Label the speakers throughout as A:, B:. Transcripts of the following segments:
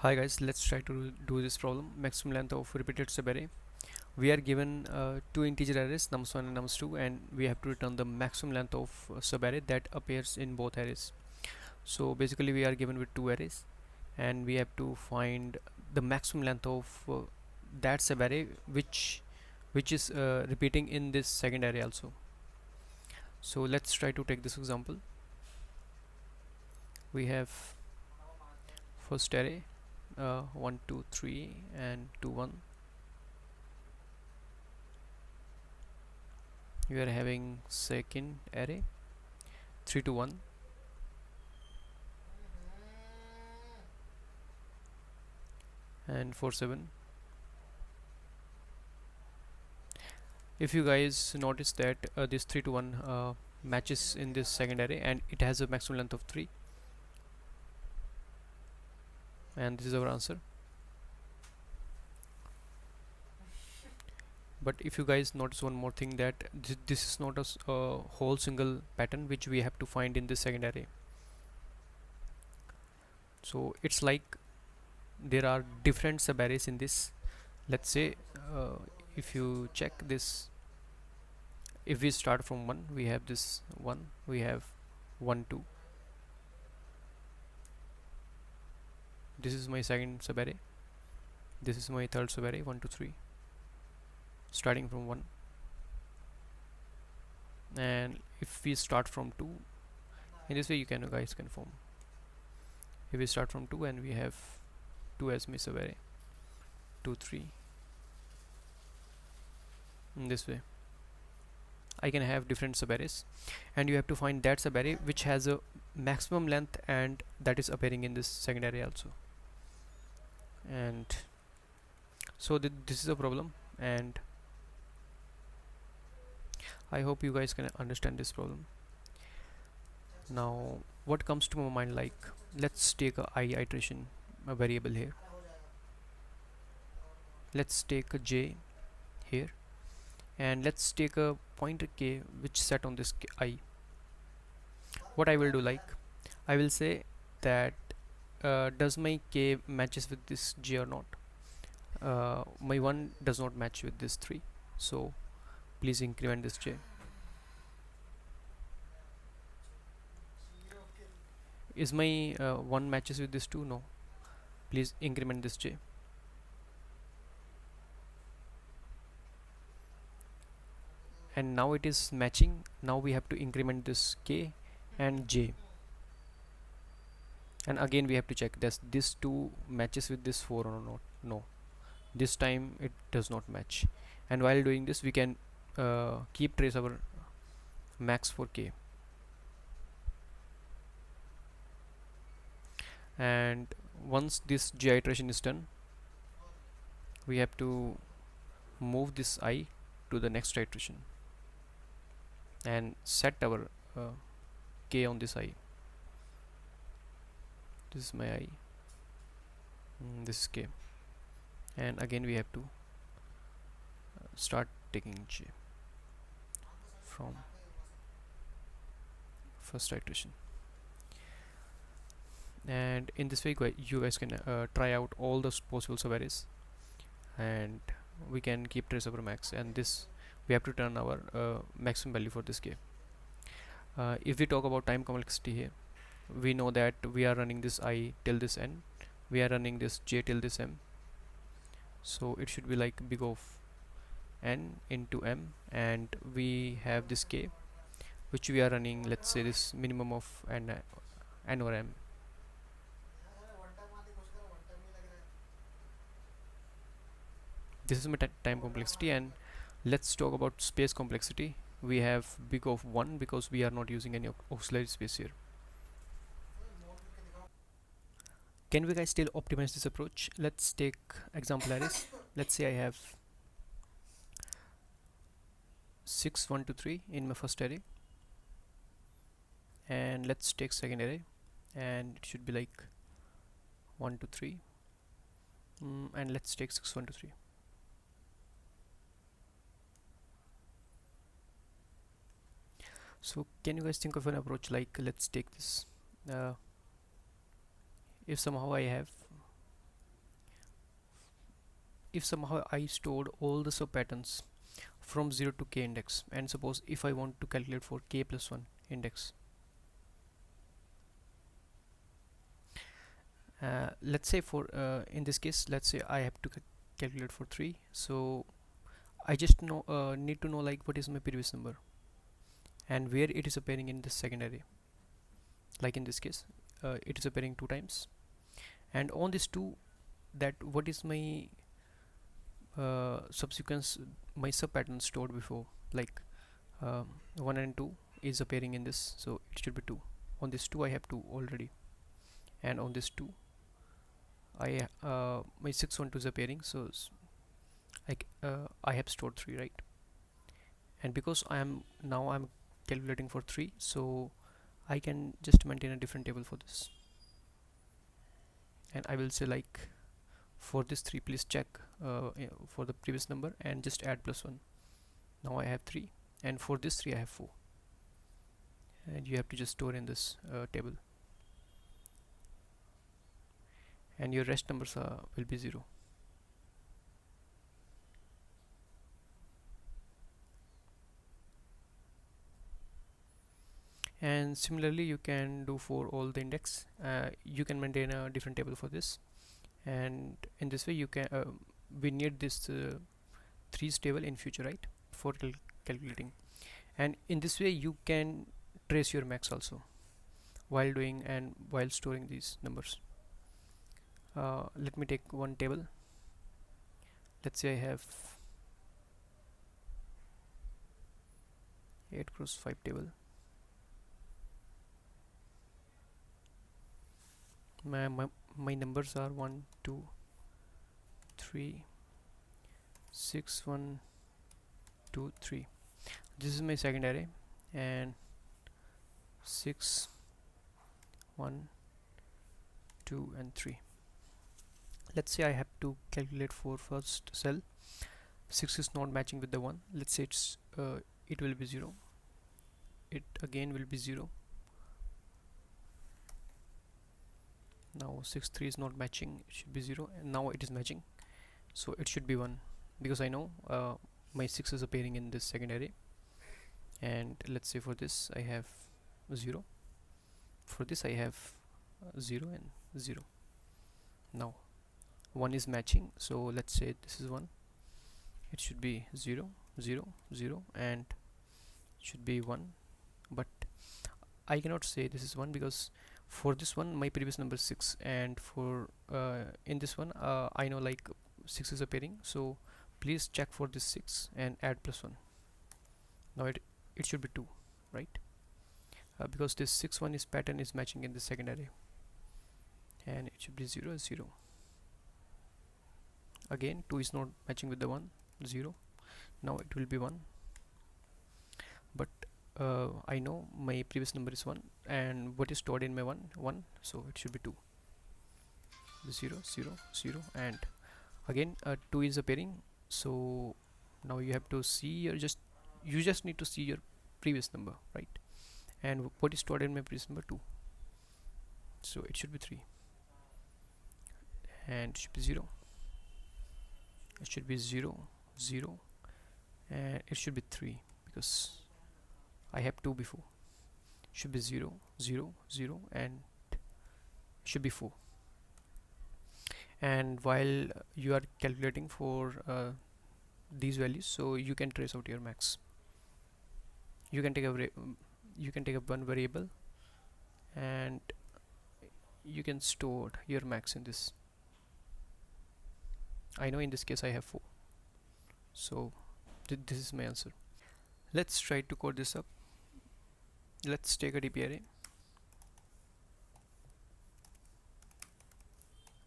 A: Hi guys, let's try to do this problem. Maximum length of repeated subarray. We are given two integer arrays nums1 and nums2, and we have to return the maximum length of subarray that appears in both arrays. So basically we are given with two arrays and we have to find the maximum length of that subarray which is repeating in this second array also. So let's try to take this example. We have first array 1 2 3 and 2 1. We are having second array 3 to 1 and 4 7. If you guys notice that this 3 to 1 matches in this second array and it has a maximum length of 3, and this is our answer. But if you guys notice one more thing, that this is not a whole single pattern which we have to find in this second array. So it's like there are different subarrays in this. Let's say if you check this, if we start from 1, we have this 1, we have 1 2. This is my second subarray, this is my third subarray 1 2 3, starting from 1. And if we start from 2, in this way you can guys confirm. If we start from 2 and we have 2 as my subarray, 2 3, in this way I can have different subarrays, and you have to find that subarray which has a maximum length and that is appearing in this second array also. And so this is a problem, and I hope you guys can understand this problem. Now what comes to my mind, like, let's take a I iteration, a variable here. Let's take a j here, and let's take a pointer k which set on this I. What I will do, like, I will say that does my k matches with this j or not. My 1 does not match with this 3, so please increment this j. Is my 1 matches with this 2? No, please increment this j. And now it is matching. Now we have to increment this k and j, and again we have to check does this 2 matches with this 4 or not. No, this time it does not match. And while doing this we can keep trace our max for k. And once this j iteration is done, we have to move this I to the next iteration and set our k on this I. This is my I, this is k, and again we have to start taking j from first iteration. And in this way you guys can try out all those possible subarrays, and we can keep trace of our max, and this we have to turn our maximum value for this k. If we talk about time complexity here, we know that we are running this I till this n, we are running this j till this m, so it should be like big of n into m, and we have this k which we are running, let's say this minimum of n or m. This is my time complexity. And let's talk about space complexity. We have big of 1 because we are not using any auxiliary space here. Can we guys still optimize this approach? Let's take example arrays. Let's say I have 6 1 2 3 in my first array, and let's take second array, and it should be like 1 2 3, and let's take 6 1 2 3. So can you guys think of an approach, like, let's take this, if somehow I have if somehow I stored all the sub patterns from 0 to k index, and suppose if I want to calculate for k plus 1 index, let's say for in this case, let's say I have to calculate for 3, so I just need to know like what is my previous number and where it is appearing in the second array. Like in this case, it is appearing 2 times, and on this 2, that what is my subsequence, my sub pattern stored before, like 1 and 2 is appearing in this, so it should be 2. On this 2 I have 2 already, and on this 2 my 612 is appearing, so I have stored 3, right? And because I'm calculating for 3, so I can just maintain a different table for this, and I will say like for this 3 please check for the previous number and just add plus 1. Now I have 3, and for this 3 I have 4, and you have to just store in this table, and your rest numbers will be 0. And similarly you can do for all the index. You can maintain a different table for this, and in this way you can we need this 3's table in future, right, for calculating. And in this way you can trace your max also while doing and while storing these numbers. Let me take one table. Let's say I have 8 cross 5 table. My numbers are 1 2 3 6 1 2 3. This is my second array, and 6 1 2 and 3. Let's say I have to calculate for first cell. 6 is not matching with the 1. Let's say it will be 0. It again will be 0. Now 6 3 is not matching, it should be 0, and now it is matching, so it should be 1, because I know my 6 is appearing in this second array. And let's say for this I have 0, for this I have 0 and 0. Now 1 is matching, so let's say this is 1, it should be 0 0 0 and it should be 1, but I cannot say this is 1 because for this one my previous number is 6, and for in this one I know like 6 is appearing, so please check for this 6 and add plus 1. Now it should be 2, right? Because this 6 1 is pattern is matching in the second array, and it should be 0 0. Again 2 is not matching with the 1, 0. Now it will be 1, but I know my previous number is 1, and what is stored in my 1, so it should be 2. 0 0 0, and again 2 is appearing, so now you have to see you just need to see your previous number, right? And what is stored in my previous number? 2, so it should be 3, and it should be 0, it should be 0 0, and it should be 3 because I have 2 before. Should be 0 0 0, and should be 4. And while you are calculating for these values, so you can trace out your max. You can take a one variable and you can store your max in this. I know in this case I have 4, so this is my answer. Let's try to code this up. Let's take a DP array.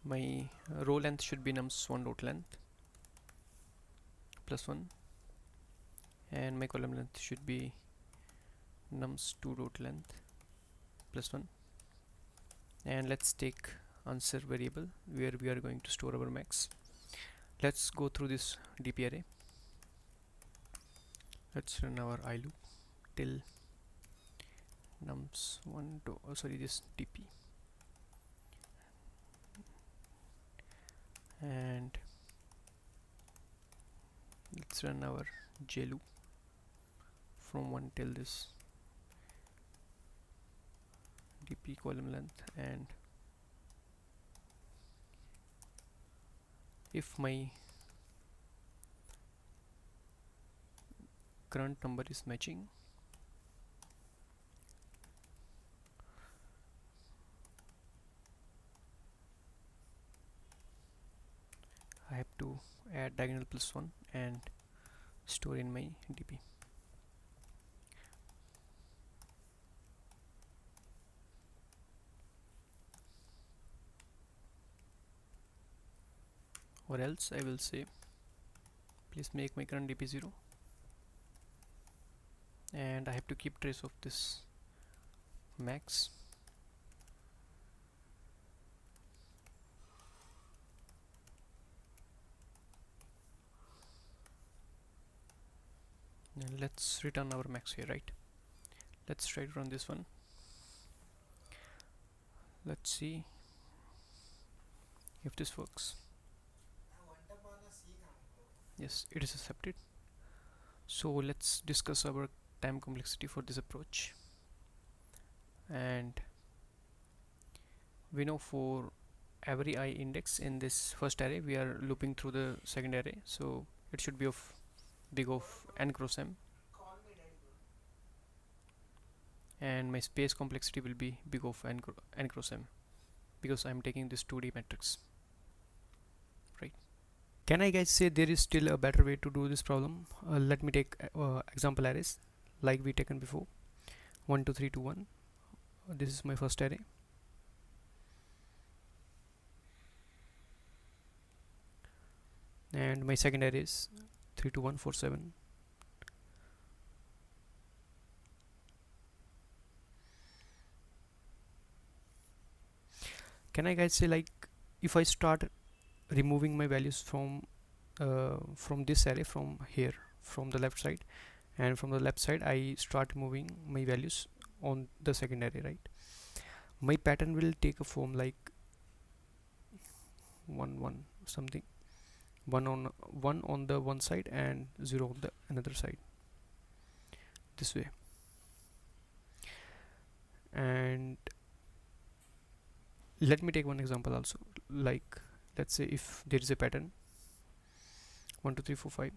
A: My row length should be nums1 dot length plus 1, and my column length should be nums2 dot length plus 1. And let's take answer variable where we are going to store our max. Let's go through this DP array. Let's run our I loop till nums1 to this DP, and let's run our j loop from 1 till this dp column length, and if my current number is matching, I have to add diagonal +1 and store in my dp. Or else I will say please make my current dp 0, and I have to keep trace of this max. And let's return our max here, right? Let's try to run this one. Let's see if this works. Yes, it is accepted. So let's discuss our time complexity for this approach. And we know for every I index in this first array we are looping through the second array, so it should be of big of n cross m, and my space complexity will be big of n cross m, because I'm taking this 2D matrix, right? Can I guys say there is still a better way to do this problem? Let me take example arrays like we taken before, 1 2 3 2 1. This is my first array, and my second array is 3 2 1 4 7. Can I guys say, like, if I start removing my values from this array, from here, from the left side, and from the left side I start removing my values on the second array, right? My pattern will take a form like 1 1 something, 1 on the one side and 0 on the another side, this way. And let me take one example also, like let's say if there is a pattern 1 2 3 4 5,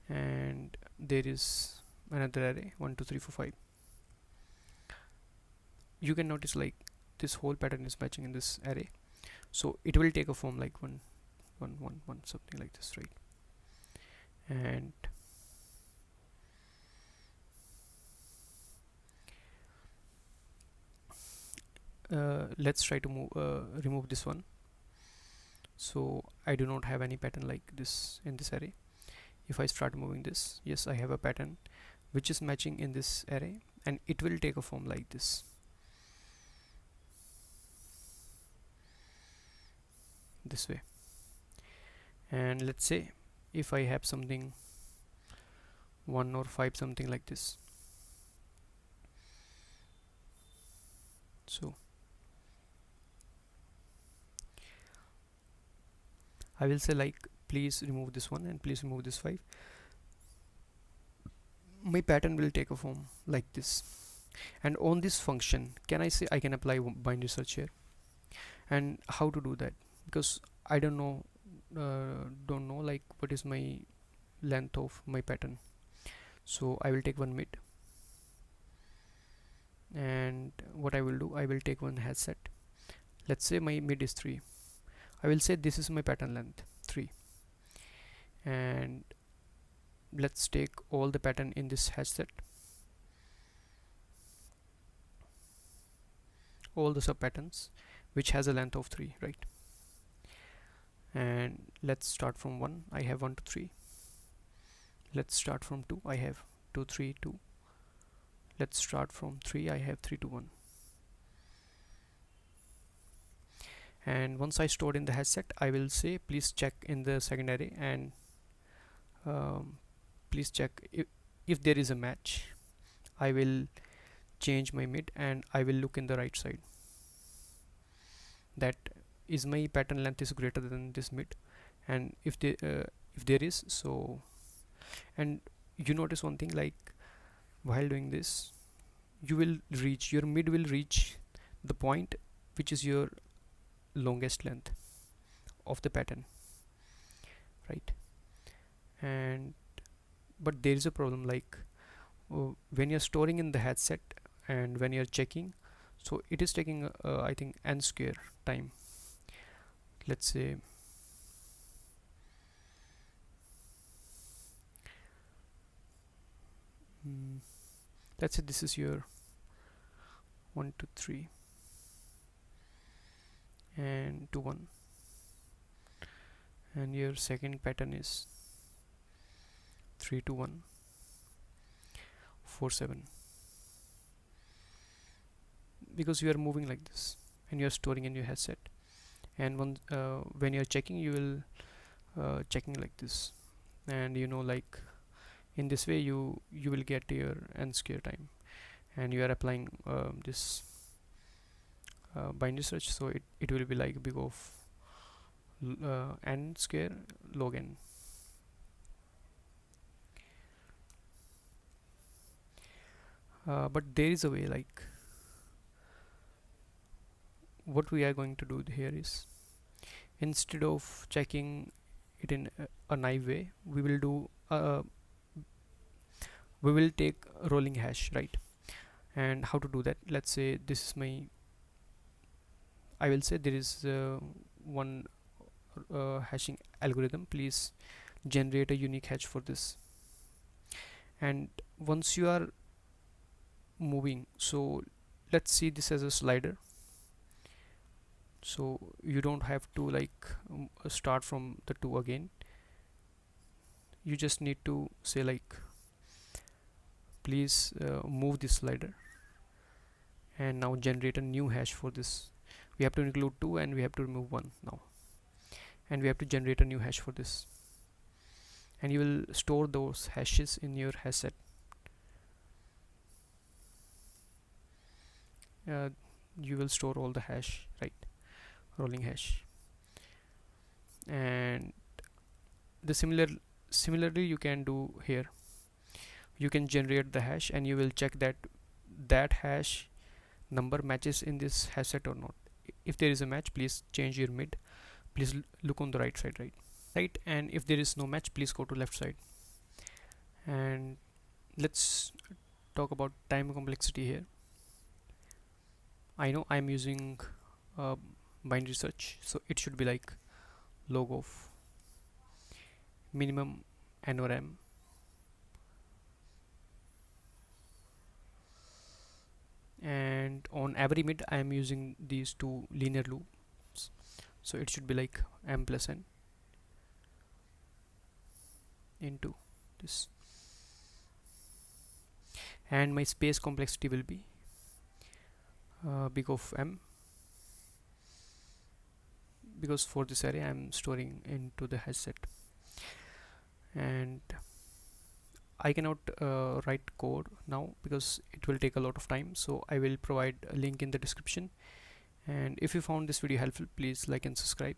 A: and there is another array 1 2 3 4 5. You can notice like this whole pattern is matching in this array, so it will take a form like 1 1 1 1, something like this, right? And let's try to remove this one. So I do not have any pattern like this in this array. If I start moving this, yes, I have a pattern which is matching in this array, and it will take a form like this, this way. And let's say if I have something 1 or 5, something like this, so I will say like please remove this one and please remove this 5. My pattern will take a form like this, and on this function can I say I can apply binary search here. And how to do that, because I don't know like what is my length of my pattern. So I will take one mid, and what I will do, I will take one hash set. Let's say my mid is 3. I will say this is my pattern length 3, and let's take all the pattern in this hash set, all the sub patterns which has a length of 3, right? And let's start from 1, I have 1 to 3. Let's start from 2, I have 2 3 2. Let's start from 3, I have 3 to 1. And once I stored in the hash set, I will say please check in the second array, and please check if there is a match. I will change my mid and I will look in the right side, that is my pattern length is greater than this mid. And if if there is. So, and you notice one thing, like while doing this, you will reach your mid will reach the point which is your longest length of the pattern, right? And but there is a problem, like when you're storing in the headset and when you're checking, so it is taking I think n square time. Let's say mm, let's say this is your 1 to 3 and to 1, and your second pattern is 3 to 1, 4 7, because you are moving like this and you are storing in your headset. And when you're checking, you will checking like this, and like in this way you will get your n square time, and you are applying this binary search, so it will be like big of n square log n. But there is a way, like what we are going to do here is, instead of checking it in a naive way, we will take a rolling hash, right? And how to do that? Let's say this is my, I will say there is one hashing algorithm. Please generate a unique hash for this. And once you are moving, so let's see this as a slider, so you don't have to like start from the 2 again. You just need to say like, please move this slider, and now generate a new hash for this. We have to include 2 and we have to remove 1 now, and we have to generate a new hash for this, and you will store those hashes in your hash set. You will store all the hash, right? Rolling hash. And the similarly you can do here. You can generate the hash and you will check that that hash number matches in this hash set or not. If there is a match, please change your mid. Please look on the right side, right, and if there is no match, please go to left side. And let's talk about time complexity here. I know I'm using binary search, so it should be like log of minimum n or m, and on every mid I am using these two linear loops, so it should be like m plus n into this, and my space complexity will be big of m, because for this array I am storing into the hash set. And I cannot write code now because it will take a lot of time, so I will provide a link in the description. And if you found this video helpful, please like and subscribe.